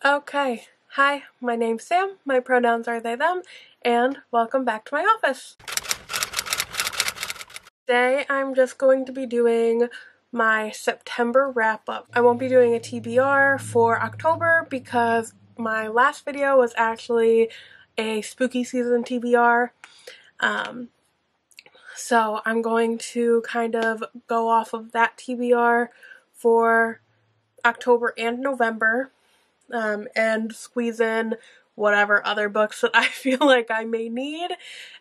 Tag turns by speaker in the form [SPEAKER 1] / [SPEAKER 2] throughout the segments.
[SPEAKER 1] Okay, hi, my name's Sam, my pronouns are they, them, and welcome back to my office. Today I'm just going to be doing my September wrap-up. I won't be doing a TBR for October because my last video was actually a spooky season TBR. So I'm going to kind of go off of that TBR for October and November. And squeeze in whatever other books that I feel like I may need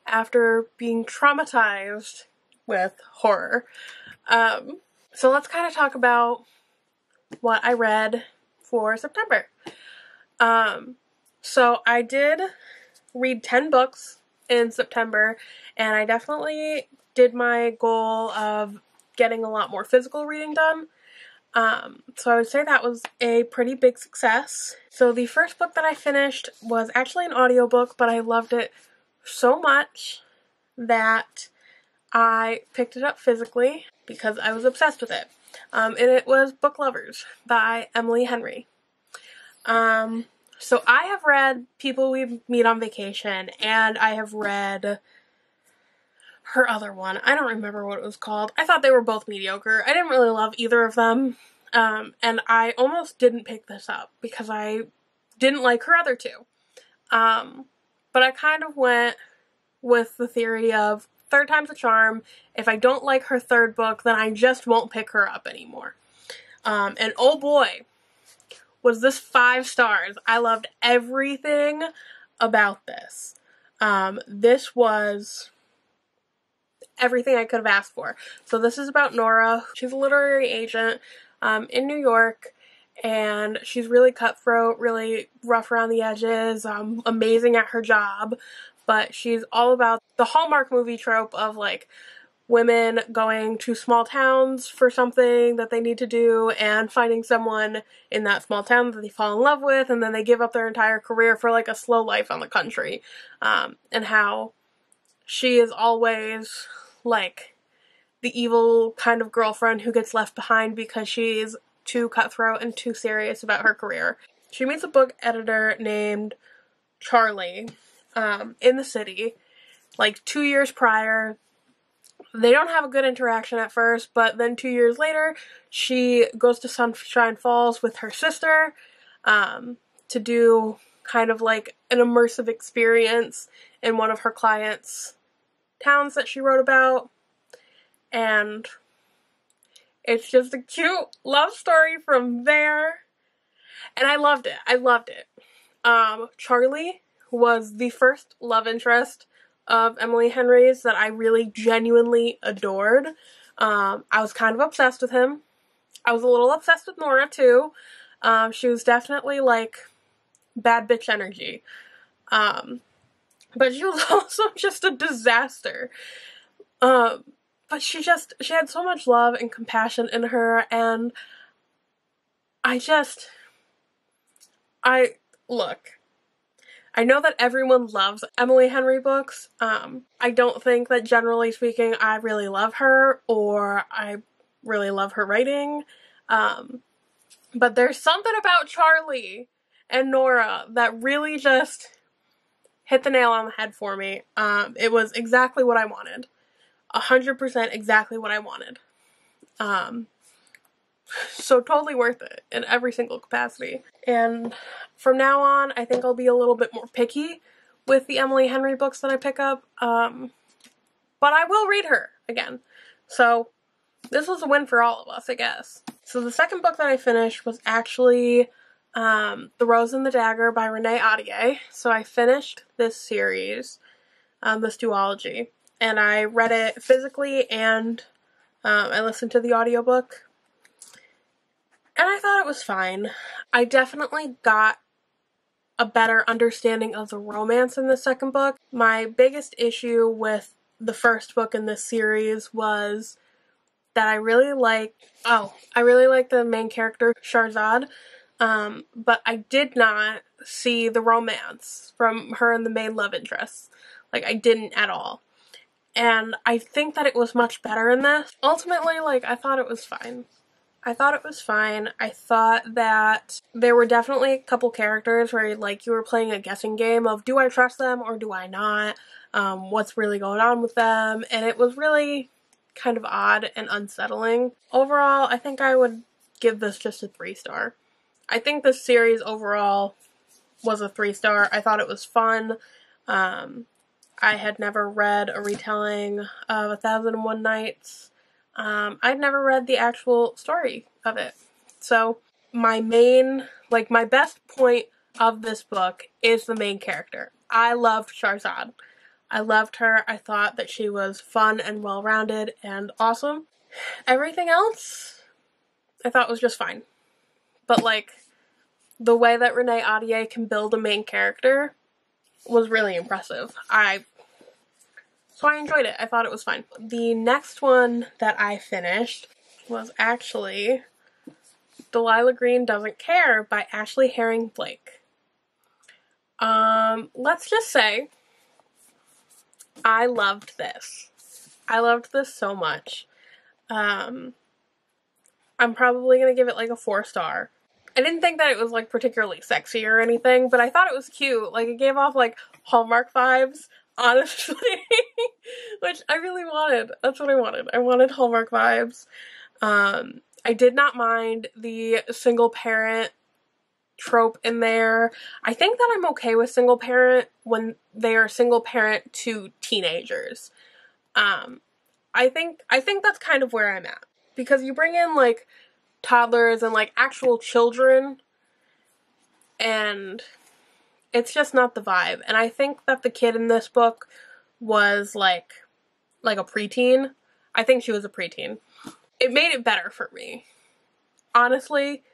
[SPEAKER 1] after being traumatized with horror. So let's kind of talk about what I read for September. So I did read 10 books in September, and I definitely did my goal of getting a lot more physical reading done. So I would say that was a pretty big success. So the first book that I finished was actually an audiobook, but I loved it so much that I picked it up physically because I was obsessed with it. And it was Book Lovers by Emily Henry. So I have read People We Meet on Vacation, and I have read her other one. I don't remember what it was called. I thought they were both mediocre. I didn't really love either of them. And I almost didn't pick this up because I didn't like her other two. But I kind of went with the theory of third time's a charm. If I don't like her third book, then I just won't pick her up anymore. And oh boy, was this 5 stars. I loved everything about this. This was everything I could have asked for. So this is about Nora. She's a literary agent in New York, and she's really cutthroat, really rough around the edges, amazing at her job, but she's all about the Hallmark movie trope of like women going to small towns for something that they need to do and finding someone in that small town that they fall in love with, and then they give up their entire career for like a slow life on the country, and how she is always like the evil kind of girlfriend who gets left behind because she's too cutthroat and too serious about her career. She meets a book editor named Charlie in the city, like 2 years prior. They don't have a good interaction at first, but then 2 years later, she goes to Sunshine Falls with her sister to do kind of like an immersive experience in one of her clients' towns that she wrote about. And it's just a cute love story from there. And I loved it. I loved it. Charlie was the first love interest of Emily Henry's that I really genuinely adored. I was kind of obsessed with him. I was a little obsessed with Nora too. She was definitely like bad bitch energy. But she was also just a disaster. But she had so much love and compassion in her, and look, I know that everyone loves Emily Henry books. I don't think that generally speaking I really love her, or I really love her writing. But there's something about Charlie and Nora that really just hit the nail on the head for me. It was exactly what I wanted. 100% exactly what I wanted. So totally worth it in every single capacity. And from now on, I think I'll be a little bit more picky with the Emily Henry books that I pick up. But I will read her again. So this was a win for all of us, I guess. So the second book that I finished was actually The Rose and the Dagger by Renée Ahdieh. So I finished this series, this duology. And I read it physically, and I listened to the audiobook. And I thought it was fine. I definitely got a better understanding of the romance in the second book. My biggest issue with the first book in this series was that I really like the main character, Shahrazad, but I did not see the romance from her and the main love interest. Like, I didn't at all. And I think that it was much better in this. Ultimately, like, I thought it was fine. I thought it was fine. I thought that there were definitely a couple characters where like you were playing a guessing game of do I trust them or do I not? What's really going on with them? And it was really kind of odd and unsettling. Overall, I think I would give this just a 3-star. I think this series overall was a 3-star. I thought it was fun. I had never read a retelling of 1001 Nights. I'd never read the actual story of it. So my best point of this book is the main character. I loved Sharzad. I loved her. I thought that she was fun and well-rounded and awesome. Everything else I thought was just fine. But like the way that Renée Ahdieh can build a main character was really impressive. So I enjoyed it. I thought it was fine. The next one that I finished was actually Delilah Green Doesn't Care by Ashley Herring Blake. Let's just say I loved this. I loved this so much. I'm probably gonna give it like a 4-star. I didn't think that it was like particularly sexy or anything, but I thought it was cute. Like it gave off like Hallmark vibes, honestly, which I really wanted. That's what I wanted. I wanted Hallmark vibes. I did not mind the single parent trope in there. I think that I'm okay with single parent when they are single parent to teenagers. I think that's kind of where I'm at, because you bring in like toddlers and like actual children and it's just not the vibe. And I think that the kid in this book was like a preteen. I think she was a preteen. It made it better for me. Honestly,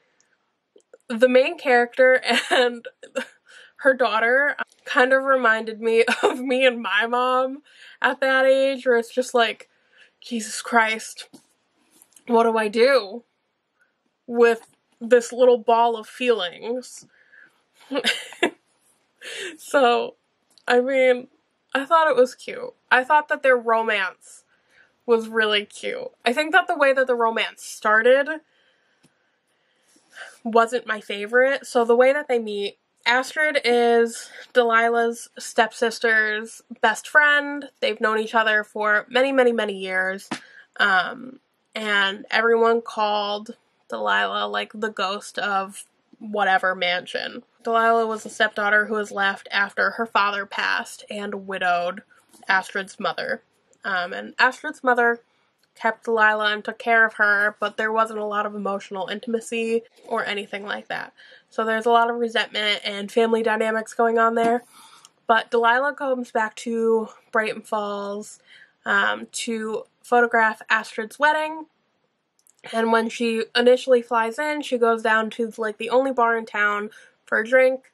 [SPEAKER 1] the main character and her daughter kind of reminded me of me and my mom at that age, where it's just like, Jesus Christ, what do I do with this little ball of feelings? So, I mean, I thought it was cute. I thought that their romance was really cute. I think that the way that the romance started wasn't my favorite. So the way that they meet, Astrid is Delilah's stepsister's best friend. They've known each other for many, many, many years. And everyone called Delilah like the ghost of whatever mansion. Delilah was a stepdaughter who was left after her father passed and widowed Astrid's mother. And Astrid's mother kept Delilah and took care of her, but there wasn't a lot of emotional intimacy or anything like that. So there's a lot of resentment and family dynamics going on there. But Delilah comes back to Brighton Falls to photograph Astrid's wedding. And when she initially flies in, she goes down to like the only bar in town for a drink.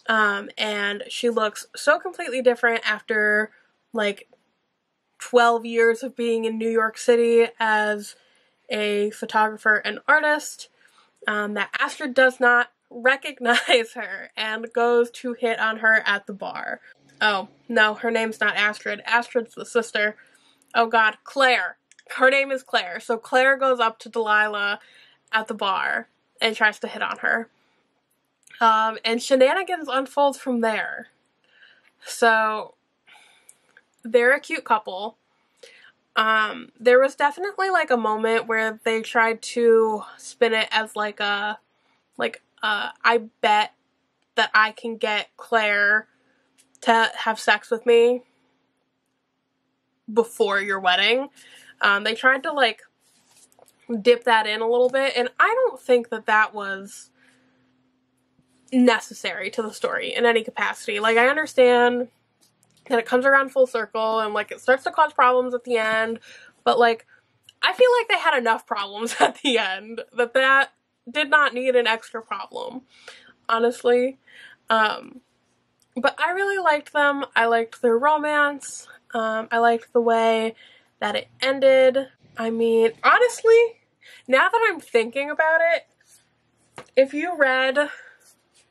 [SPEAKER 1] And she looks so completely different after like 12 years of being in New York City as a photographer and artist, that Astrid does not recognize her and goes to hit on her at the bar. Oh, no, her name's not Astrid. Astrid's the sister. Oh god, Claire. Her name is Claire. So Claire goes up to Delilah at the bar and tries to hit on her. And shenanigans unfold from there. So they're a cute couple. There was definitely like a moment where they tried to spin it as like I bet that I can get Claire to have sex with me before your wedding. They tried to like dip that in a little bit, and I don't think that that was necessary to the story in any capacity. Like, I understand that it comes around full circle and like it starts to cause problems at the end, but like I feel like they had enough problems at the end that did not need an extra problem, honestly. But I really liked them. I liked their romance. I liked the way that it ended. I mean, honestly, now that I'm thinking about it, if you read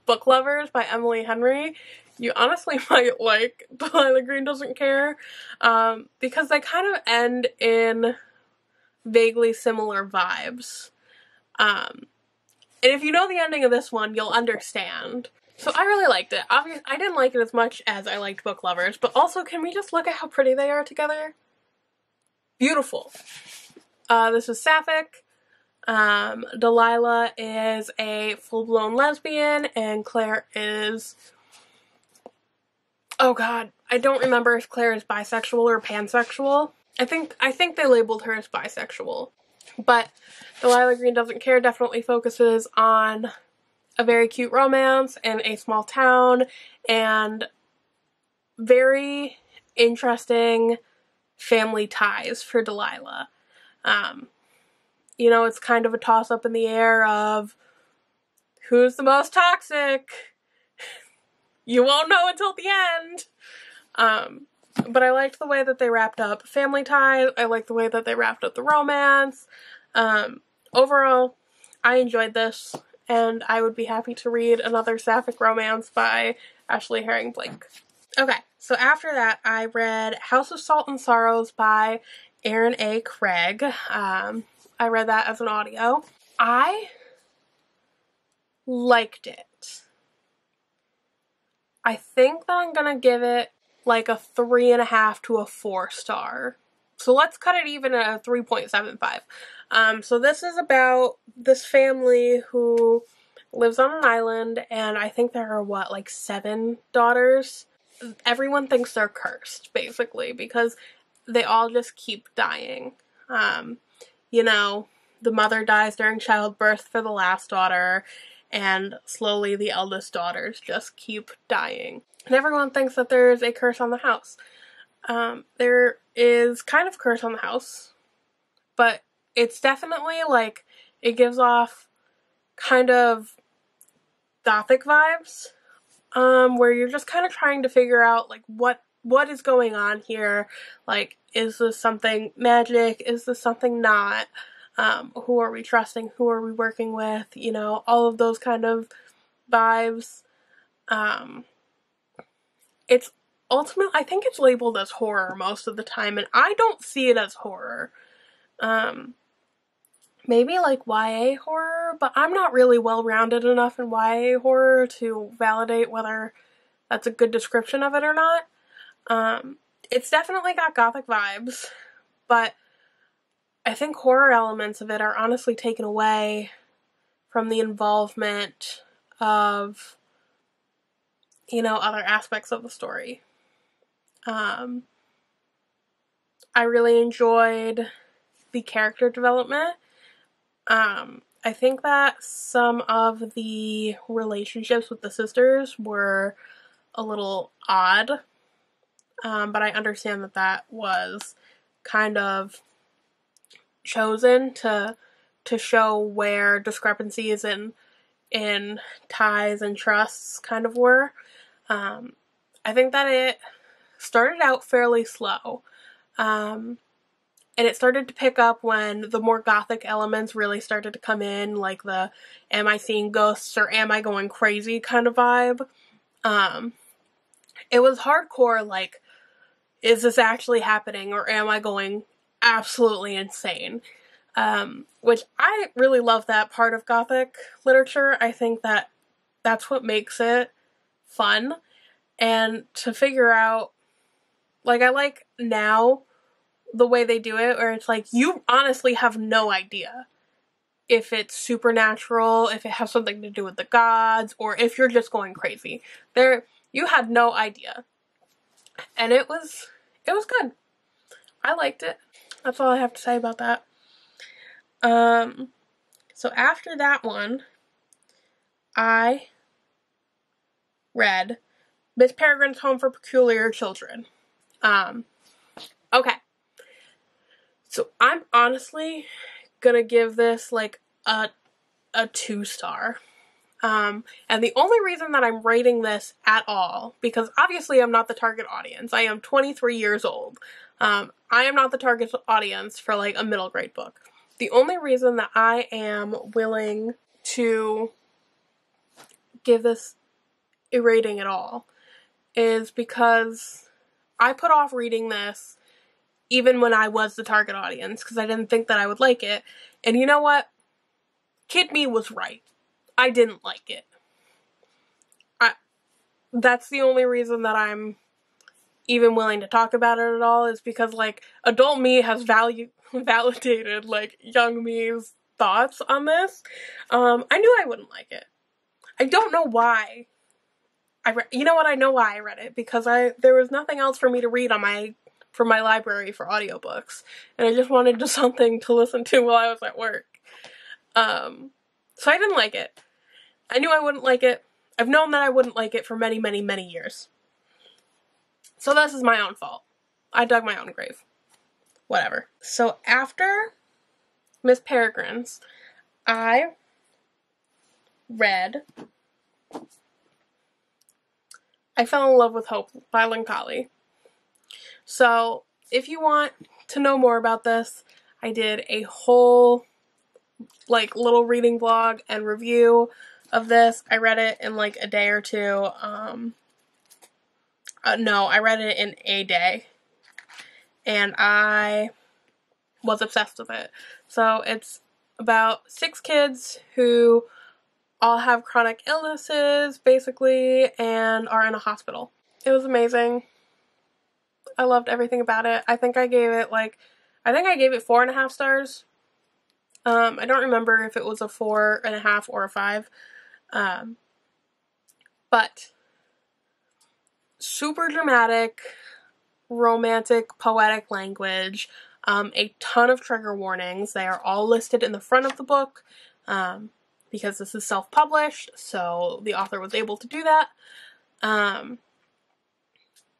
[SPEAKER 1] Book Lovers by Emily Henry, you honestly might like Delilah Green Doesn't Care, because they kind of end in vaguely similar vibes. And if you know the ending of this one, you'll understand. So I really liked it. Obviously, I didn't like it as much as I liked Book Lovers, but also, can we just look at how pretty they are together? Beautiful. This is Sapphic. Delilah is a full-blown lesbian, and Claire is... Oh god, I don't remember if Claire is bisexual or pansexual. I think they labeled her as bisexual. But Delilah Green doesn't care, definitely focuses on a very cute romance in a small town, and very interesting family ties for Delilah. You know, it's kind of a toss-up in the air of who's the most toxic. You won't know until the end. But I liked the way that they wrapped up family ties. I liked the way that they wrapped up the romance. Overall, I enjoyed this, and I would be happy to read another sapphic romance by Ashley Herring Blake. Okay, so after that, I read House of Salt and Sorrows by Erin A. Craig. I read that as an audio. I liked it. I think that I'm gonna give it like a 3.5 to a 4 star. So let's cut it even at a 3.75. So this is about this family who lives on an island, and I think there are, what, like 7 daughters? Everyone thinks they're cursed, basically, because they all just keep dying. You know, the mother dies during childbirth for the last daughter, and slowly the eldest daughters just keep dying. And everyone thinks that there's a curse on the house. There is kind of a curse on the house, but it's definitely like, it gives off kind of gothic vibes, where you're just kind of trying to figure out like what is going on here. Like, is this something magic? Is this something not? Who are we trusting? Who are we working with? You know, all of those kind of vibes. It's ultimately, I think it's labeled as horror most of the time, and I don't see it as horror. Maybe like YA horror, but I'm not really well-rounded enough in YA horror to validate whether that's a good description of it or not. It's definitely got gothic vibes, but I think horror elements of it are honestly taken away from the involvement of, you know, other aspects of the story. I really enjoyed the character development. I think that some of the relationships with the sisters were a little odd, but I understand that that was kind of chosen to show where discrepancies in ties and trusts kind of were. I think that it started out fairly slow, and it started to pick up when the more gothic elements really started to come in, like the am I seeing ghosts or am I going crazy kind of vibe. It was hardcore, like, is this actually happening or am I going absolutely insane? Which I really love that part of gothic literature. I think that that's what makes it fun. And to figure out, like, I like now the way they do it, where it's like, you honestly have no idea if it's supernatural, if it has something to do with the gods, or if you're just going crazy. You had no idea. And it was good. I liked it. That's all I have to say about that. So after that one, I read Miss Peregrine's Home for Peculiar Children. Okay. So I'm honestly gonna give this like a 2 star. And the only reason that I'm rating this at all, because obviously I'm not the target audience. I am 23 years old. I am not the target audience for like a middle grade book. The only reason that I am willing to give this a rating at all is because I put off reading this even when I was the target audience because I didn't think that I would like it. And you know what? Kid me was right. I didn't like it. That's the only reason that I'm even willing to talk about it at all, is because, like, adult me has validated, like, young me's thoughts on this. I knew I wouldn't like it. I don't know why. You know what? I know why I read it, because there was nothing else for me to read from my library for audiobooks, and I just wanted something to listen to while I was at work. So I didn't like it. I knew I wouldn't like it. I've known that I wouldn't like it for many, many, many years. So this is my own fault. I dug my own grave. Whatever. So after Miss Peregrine's, I read I Fell in Love with Hope by Lancalli. So if you want to know more about this, I did a whole, like, little reading vlog and review of this. I read it in, like, a day or two. No, I read it in a day. And I was obsessed with it. So it's about 6 kids who all have chronic illnesses, basically, and are in a hospital. It was amazing. I loved everything about it. I think I gave it 4.5 stars. I don't remember if it was a 4.5 or a 5. But super dramatic, romantic, poetic language, a ton of trigger warnings. They are all listed in the front of the book, because this is self-published, so the author was able to do that.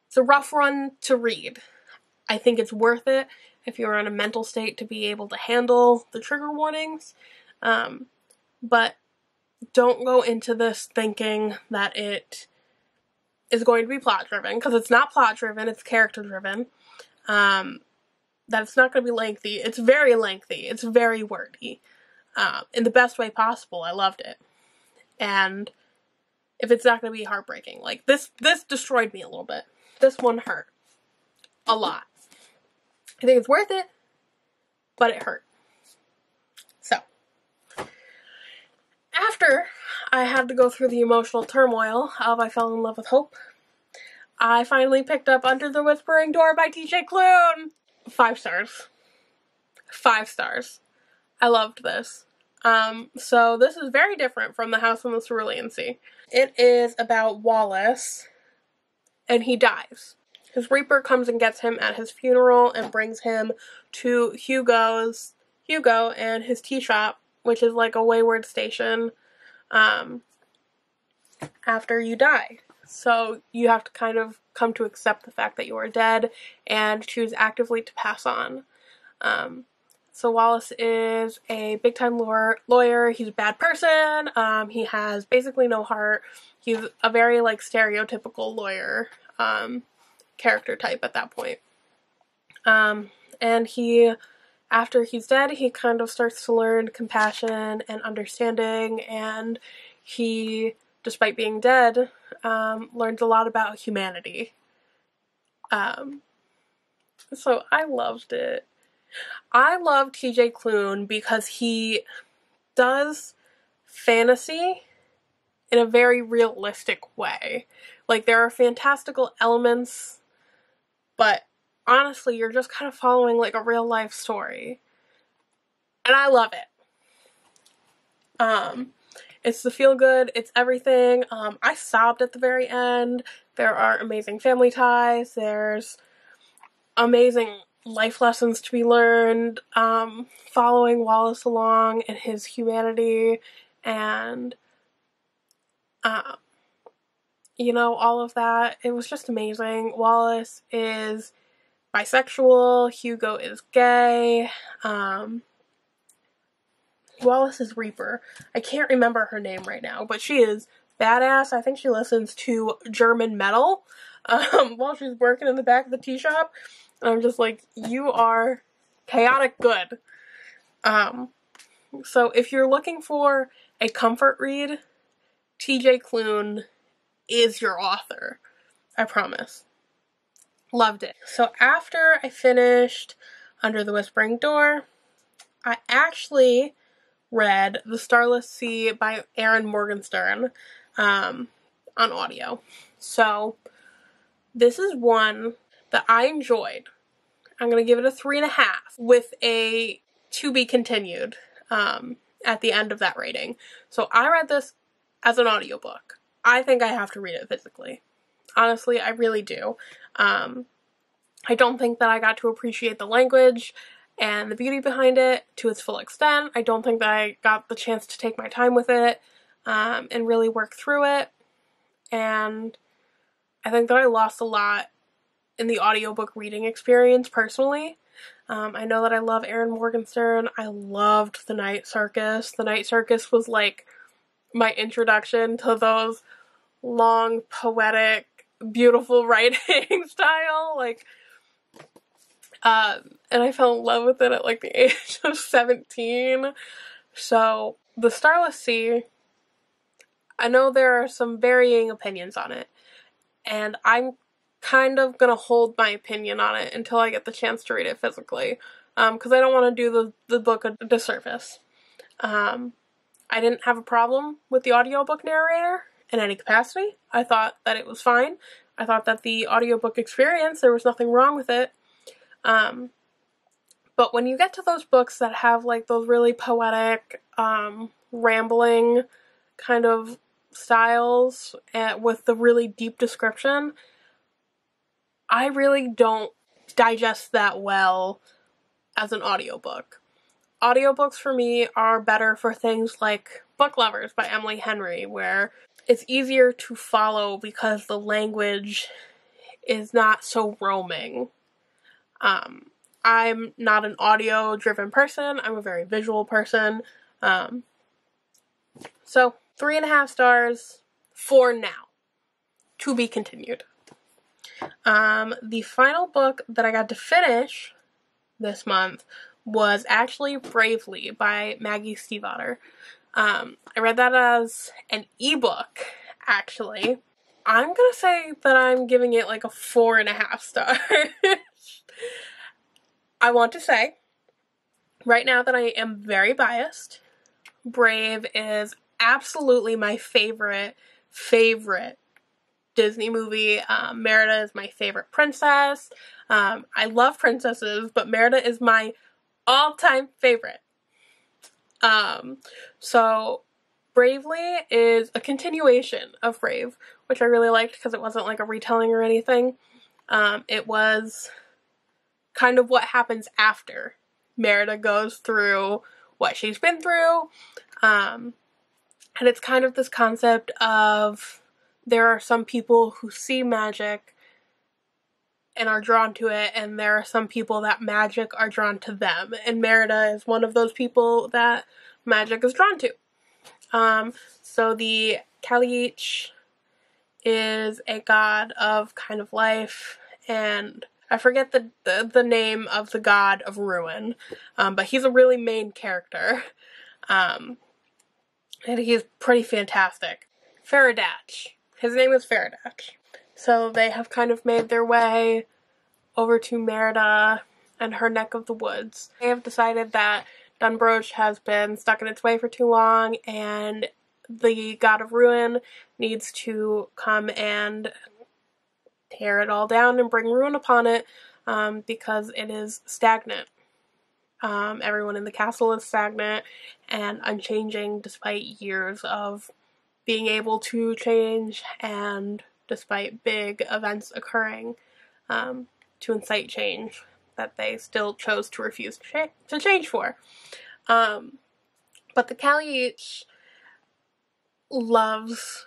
[SPEAKER 1] It's a rough one to read. I think it's worth it if you're in a mental state to be able to handle the trigger warnings. But don't go into this thinking that it is going to be plot-driven, because it's not plot-driven, it's character-driven. That it's not going to be lengthy. It's very lengthy. It's very wordy. In the best way possible. I loved it. And if it's not going to be heartbreaking, like, this destroyed me a little bit. This one hurt. A lot. I think it's worth it, but it hurt. So, after I had to go through the emotional turmoil of I Fell in Love with Hope, I finally picked up Under the Whispering Door by TJ Klune. 5 stars. 5 stars. I loved this. So this is very different from The House on the Cerulean Sea. It is about Wallace, and he dies. His Reaper comes and gets him at his funeral and brings him to Hugo and his tea shop, which is like a wayward station, after you die. So you have to kind of come to accept the fact that you are dead and choose actively to pass on. So Wallace is a big-time lawyer. He's a bad person. He has basically no heart. He's a very, like, stereotypical lawyer character type at that point. And after he's dead, he kind of starts to learn compassion and understanding, and he, despite being dead, learns a lot about humanity. So I loved it. I love TJ Klune because he does fantasy in a very realistic way. Like, there are fantastical elements, but honestly, you're just kind of following, like, a real life story. And I love it. It's the feel good, it's everything. I sobbed at the very end. There are amazing family ties. There's amazing life lessons to be learned, following Wallace along and his humanity, and you know, all of that. It was just amazing. Wallace is bisexual, Hugo is gay, Wallace is Reaper. I can't remember her name right now, but she is badass. I think she listens to German metal while she's working in the back of the tea shop. And I'm just like, you are chaotic good. So if you're looking for a comfort read, TJ Klune is your author. I promise. Loved it. So after I finished Under the Whispering Door, I actually read The Starless Sea by Erin Morgenstern on audio. So this is one that I enjoyed. I'm going to give it a 3.5 with a to be continued at the end of that rating. So I read this as an audiobook. I think I have to read it physically. Honestly, I really do. I don't think that I got to appreciate the language and the beauty behind it to its full extent. I don't think that I got the chance to take my time with it and really work through it. And I think that I lost a lot in the audiobook reading experience personally. I know that I love Erin Morgenstern. I loved The Night Circus. The Night Circus was like my introduction to those long, poetic, beautiful writing style. Like, and I fell in love with it at like the age of 17. So, The Starless Sea, I know there are some varying opinions on it, and I'm kind of gonna hold my opinion on it until I get the chance to read it physically, because I don't want to do the book a disservice. I didn't have a problem with the audiobook narrator in any capacity. I thought that it was fine. I thought that the audiobook experience, there was nothing wrong with it. But when you get to those books that have like those really poetic, rambling kind of styles with the really deep description, I really don't digest that well as an audiobook. Audiobooks for me are better for things like Book Lovers by Emily Henry, where it's easier to follow because the language is not so roaming. I'm not an audio-driven person. I'm a very visual person. So 3.5 stars for now. To be continued. The final book that I got to finish this month was actually Bravely by Maggie Stiefvater. I read that as an ebook, actually. I'm gonna say that I'm giving it like a 4.5 stars. I want to say right now that I am very biased. Brave is absolutely my favorite Disney movie. Merida is my favorite princess. I love princesses, but Merida is my all-time favorite. So Bravely is a continuation of Brave, which I really liked because it wasn't like a retelling or anything. It was kind of what happens after Merida goes through what she's been through. And it's kind of this concept of there are some people who see magic and are drawn to it, and there are some people that magic are drawn to them. And Merida is one of those people that magic is drawn to. So the Kaliich is a god of kind of life, and I forget the name of the god of ruin, but he's a really main character. And he's pretty fantastic. Faradach. His name is Faradach. So they have kind of made their way over to Merida and her neck of the woods. They have decided that Dunbroch has been stuck in its way for too long, and the god of ruin needs to come and tear it all down and bring ruin upon it, because it is stagnant. Everyone in the castle is stagnant and unchanging despite years of being able to change and despite big events occurring to incite change that they still chose to refuse to change for. But the Kaliich loves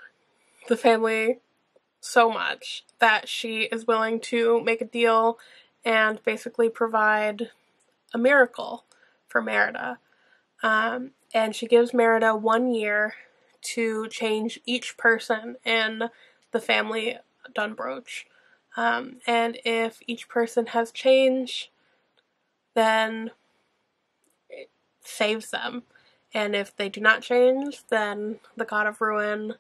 [SPEAKER 1] the family so much that she is willing to make a deal and basically provide a miracle for Merida. And she gives Merida 1 year to change each person in the family Dunbroch. And if each person has changed, then it saves them. And if they do not change, then the god of ruin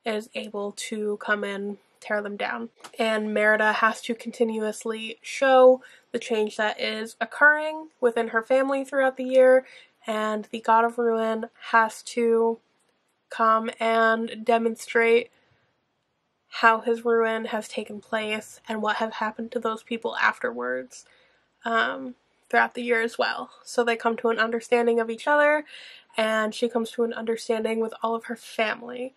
[SPEAKER 1] is able to come in, tear them down. And Merida has to continuously show the change that is occurring within her family throughout the year, and the God of Ruin has to come and demonstrate how his ruin has taken place and what has happened to those people afterwards throughout the year as well. So they come to an understanding of each other, and she comes to an understanding with all of her family.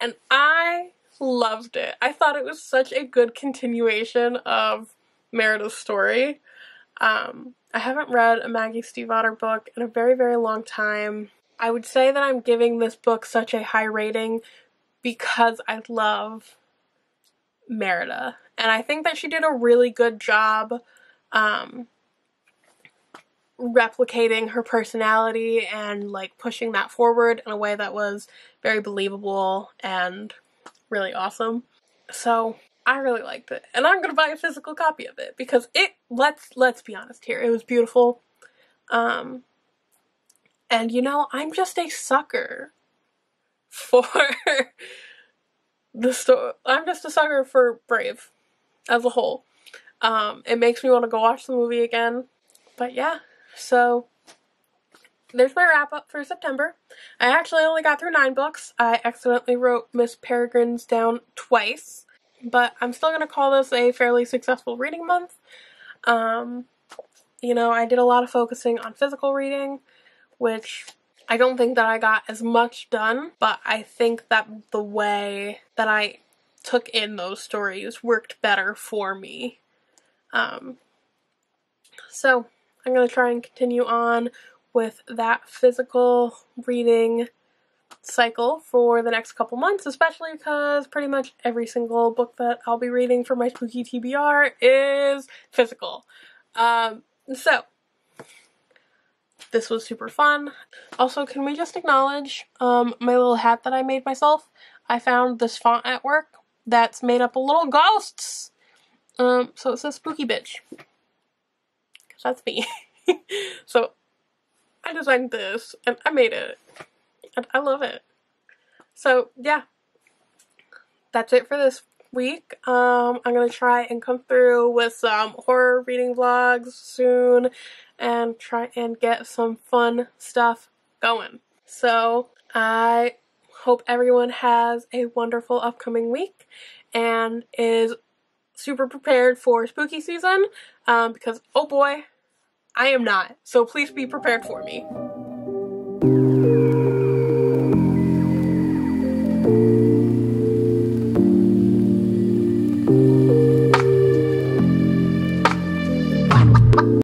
[SPEAKER 1] And I loved it. I thought it was such a good continuation of Merida's story. I haven't read a Maggie Stiefvater book in a very, very long time. I would say that I'm giving this book such a high rating because I love Merida. And I think that she did a really good job replicating her personality and like pushing that forward in a way that was very believable and really awesome. So I really liked it, and I'm gonna buy a physical copy of it because let's be honest here, it was beautiful. And you know, I'm just a sucker for the story. I'm just a sucker for Brave as a whole. It makes me want to go watch the movie again. But yeah, so there's my wrap up for September. I actually only got through 9 books. I accidentally wrote Miss Peregrine's down twice, but I'm still going to call this a fairly successful reading month. You know, I did a lot of focusing on physical reading, which I don't think that I got as much done, but I think that the way that I took in those stories worked better for me. So I'm going to try and continue on with that physical reading cycle for the next couple months, especially because pretty much every single book that I'll be reading for my Spooky TBR is physical. So this was super fun. Also, can we just acknowledge my little hat that I made myself? I found this font at work that's made up of little ghosts. So it says Spooky Bitch. That's me. So I designed this and I made it. And I love it. So yeah, that's it for this week. I'm gonna try and come through with some horror reading vlogs soon and try and get some fun stuff going. So I hope everyone has a wonderful upcoming week and is super prepared for spooky season, because oh boy, I am not. So please be prepared for me.